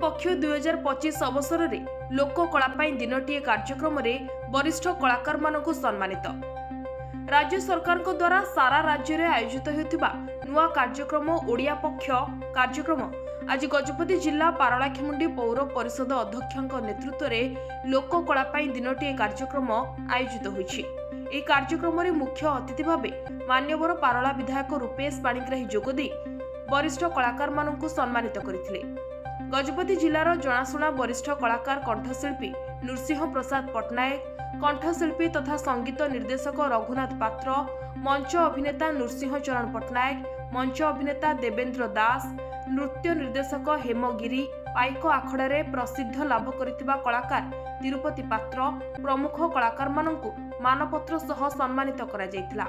पक्ष 2025 अवसर में लोक कला दिनटीए कार्यक्रम में वरिष्ठ कलाकार मानकु सम्मानित। राज्य सरकार द्वारा सारा राज्य में आयोजित होता नुआ कार्यक्रम ओडिया पक्ष कार्यक्रम आज गजपति जिला पारलाखेमुंडी पौर परिषद अध्यक्ष नेतृत्व में लोक कला दिनटीए कार्यक्रम आयोजित होइछि। ଏହି କାର୍ଯ୍ୟକ୍ରମରେ ମୁଖ୍ୟ ଅତିଥି ଭାବେ ମାନ୍ୟବର ପାରଳା ବିଧାୟକ ରୂପେଶ ପାଣିଗ୍ରାହୀ ଯୋଗଦେଇ ବରିଷ୍ଠ କଳାକାରମାନଙ୍କୁ ସମ୍ମାନିତ କରିଥିଲେ। ଗଜପତି ଜିଲ୍ଲାର ଜଣାଶୁଣା ବରିଷ୍ଠ କଳାକାର କଣ୍ଠଶିଳ୍ପୀ ନୃସିଂହ ପ୍ରସାଦ ପଟ୍ଟନାୟକ, କଣ୍ଠଶିଳ୍ପୀ ତଥା ସଙ୍ଗୀତ ନିର୍ଦ୍ଦେଶକ ରଘୁନାଥ ପାତ୍ର, ମଞ୍ଚ ଅଭିନେତା ନୃସିଂହ ଚରଣ ପଟ୍ଟନାୟକ, ମଞ୍ଚ ଅଭିନେତା ଦେବେନ୍ଦ୍ର ଦାସ, ନୃତ୍ୟ ନିର୍ଦ୍ଦେଶକ ହେମଗିରି, ପାଇକ ଆଖଡ଼ାରେ ପ୍ରସିଦ୍ଧ ଲାଭ କରିଥିବା କଳାକାର ତିରୁପତି ପାତ୍ର ପ୍ରମୁଖ କଳାକାରମାନଙ୍କୁ ମାନପତ୍ର ସହ ସମ୍ମାନିତ କରାଯାଇଥିଲା।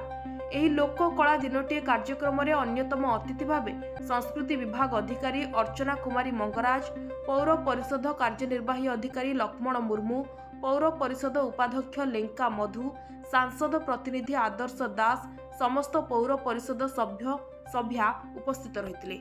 ଏହି ଲୋକ କଳା ଦିନଟିଏ କାର୍ଯ୍ୟକ୍ରମରେ ଅନ୍ୟତମ ଅତିଥି ଭାବେ ସଂସ୍କୃତି ବିଭାଗ ଅଧିକାରୀ अर्चना कुमारी मंगराज, पौर परिषद कार्यनिर्वाही अधिकारी लक्ष्मण मुर्मू, पौर परिषद उपाध्यक्ष लेंका मधु, सांसद प्रतिनिधि आदर्श दास, समस्त पौर परिषद सभ्या उपस्थित रहिथिले।